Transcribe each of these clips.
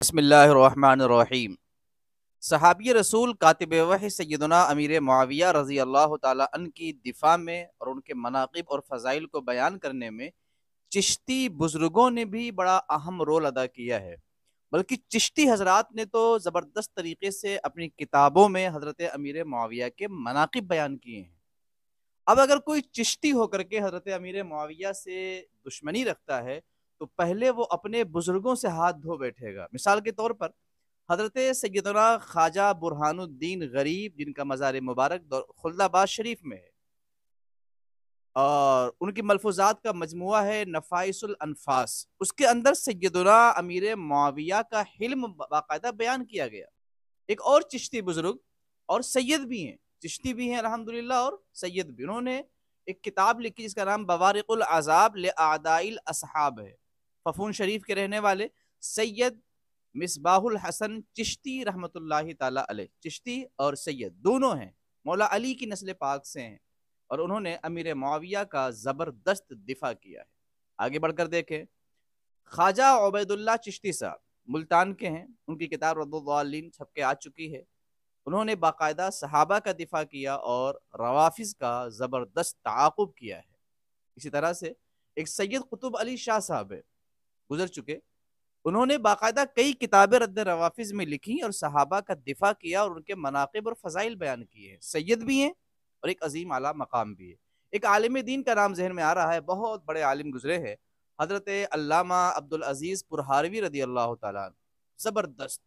بسم اللہ الرحمن الرحیم۔ صحابی رسول کاتب وحی سیدنا امیر معاویہ رضی اللہ تعالی عنہ کی دفاع میں اور ان کے مناقب اور فضائل کو بیان کرنے میں چشتی بزرگوں نے بھی بڑا اہم رول ادا کیا ہے۔ بلکہ چشتی حضرات نے تو زبردست طریقے سے اپنی کتابوں میں حضرت امیر معاویہ کے مناقب بیان کیے ہیں۔ اب اگر کوئی چشتی ہو کر کے حضرت امیر معاویہ سے دشمنی رکھتا ہے تو پہلے وہ اپنے بزرگوں سے ہاتھ دھو بیٹھے گا۔ مثال کے طور پر حضرت سیدنا خواجہ برہان الدین غریب، جن کا مزار مبارک خلد آباد شریف میں ہے، اور ان کی ملفوظات کا مجموعہ ہے نفائس الانفاس، اس کے اندر سیدنا امیر معاویہ کا حلم باقاعدہ بیان کیا گیا۔ ایک اور چشتی بزرگ اور سید بھی ہیں، چشتی بھی ہیں الحمدللہ اور سید بھی، انہوں نے ایک کتاب لکھی جس کا نام بوارق العذاب لاعداء الاصحاب ہے۔ ففون شریف کے رہنے والے سید مصباح الحسن چشتی رحمت اللہ تعالی علیہ، چشتی اور سید دونوں ہیں، مولا علی کی نسل پاک سے ہیں، اور انہوں نے امیر معاویہ کا زبردست دفاع کیا ہے۔ آگے بڑھ کر دیکھیں، خواجہ عبید اللہ چشتی صاحب ملتان کے ہیں، ان کی کتاب رد الضالین چھپ کے آ چکی ہے۔ انہوں نے باقاعدہ صحابہ کا دفاع کیا اور روافظ کا زبردست تعاقب کیا ہے۔ اسی طرح سے ایک سید قطب علی شاہ صاحب ہے، گزر چکے، انہوں نے باقاعدہ کئی کتابیں رد روافظ میں لکھی اور صحابہ کا دفاع کیا اور ان کے مناقب اور فضائل بیان کیے ہیں۔ سید بھی ہیں اور ایک عظیم اعلیٰ مقام بھی ہے۔ ایک عالم دین کا نام ذہن میں آ رہا ہے، بہت بڑے عالم گزرے ہیں، حضرت علامہ عبدالعزیز پرہاروی رضی اللہ تعالیٰ عنہ، زبردست،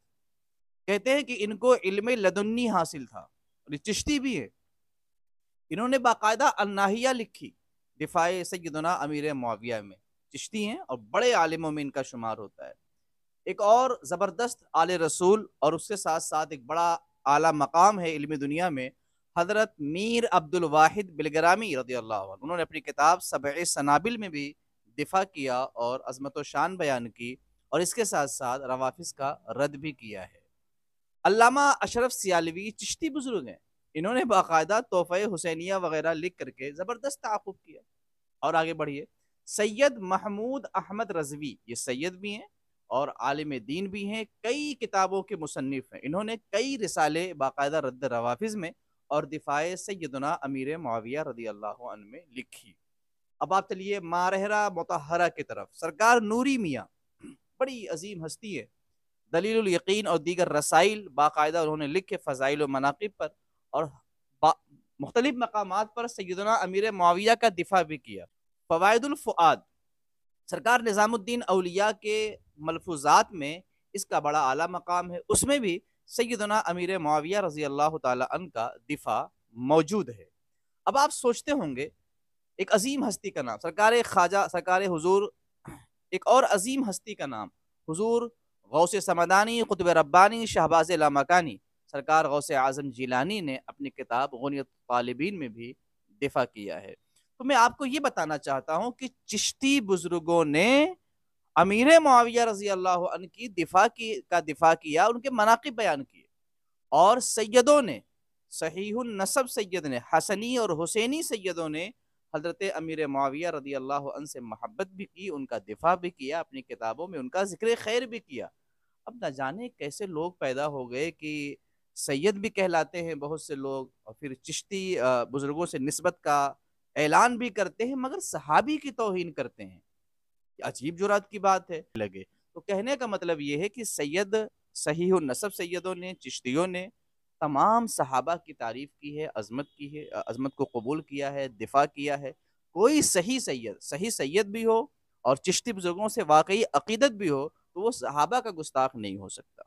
کہتے ہیں کہ ان کو علم لدنی حاصل تھا، اور یہ چشتی بھی ہے۔ انہوں نے باقاعدہ الناہیہ لکھی دفاع سیدنا امیر معاویہ میں، چشتی ہیں اور بڑے عالموں میں ان کا شمار ہوتا ہے۔ ایک اور زبردست آل رسول اور اس کے ساتھ ساتھ ایک بڑا اعلیٰ مقام ہے علم دنیا میں، حضرت میر عبد الواحد بلگرامی رضی اللہ عنہ، انہوں نے اپنی کتاب سبع سنابل میں بھی دفاع کیا اور عظمت و شان بیان کی، اور اس کے ساتھ ساتھ روافظ کا رد بھی کیا ہے۔ علامہ اشرف سیالوی چشتی بزرگ ہیں، انہوں نے باقاعدہ تحفہ حسینیہ وغیرہ لکھ کر کے زبردست تعاقب کیا۔ اور آگے بڑھیے، سید محمود احمد رضوی، یہ سید بھی ہیں اور عالم دین بھی ہیں، کئی کتابوں کے مصنف ہیں، انہوں نے کئی رسالے باقاعدہ رد روافظ میں اور دفاع سیدنا امیر معاویہ رضی اللہ عنہ میں لکھی۔ اب آپ چلیے مارہرہ مطہرہ کی طرف، سرکار نوری میاں، بڑی عظیم ہستی ہے، دلیل الیقین اور دیگر رسائل باقاعدہ انہوں نے لکھے فضائل و مناقب پر، اور مختلف مقامات پر سیدنا امیر معاویہ کا دفاع بھی کیا۔ فوائد الفؤاد، سرکار نظام الدین اولیاء کے ملفوظات میں اس کا بڑا اعلیٰ مقام ہے، اس میں بھی سیدنا امیر معاویہ رضی اللہ تعالی عنہ کا دفاع موجود ہے۔ اب آپ سوچتے ہوں گے، ایک عظیم ہستی کا نام سرکار خواجہ، سرکار حضور، ایک اور عظیم ہستی کا نام حضور غوث سمدانی قطب ربانی شہباز لامکانی سرکار غوث اعظم جیلانی نے اپنی کتاب غنیت الطالبین میں بھی دفاع کیا ہے۔ تو میں آپ کو یہ بتانا چاہتا ہوں کہ چشتی بزرگوں نے امیر معاویہ رضی اللہ عنہ کی دفاع کیا، ان کے مناقب بیان کیے، اور سیدوں نے، صحیح النسب سید نے، حسنی اور حسینی سیدوں نے حضرت امیر معاویہ رضی اللہ عنہ سے محبت بھی کی، ان کا دفاع بھی کیا، اپنی کتابوں میں ان کا ذکر خیر بھی کیا۔ اب نہ جانے کیسے لوگ پیدا ہو گئے کہ سید بھی کہلاتے ہیں بہت سے لوگ، اور پھر چشتی بزرگوں سے نسبت کا اعلان بھی کرتے ہیں، مگر صحابی کی توہین کرتے ہیں۔ عجیب جرات کی بات ہے لگے تو کہنے کا مطلب یہ ہے کہ سید، صحیح النسب سیدوں نے، چشتیوں نے تمام صحابہ کی تعریف کی ہے، عظمت کی ہے، عظمت کو قبول کیا ہے، دفاع کیا ہے۔ کوئی صحیح سید بھی ہو اور چشتی بزرگوں سے واقعی عقیدت بھی ہو تو وہ صحابہ کا گستاخ نہیں ہو سکتا۔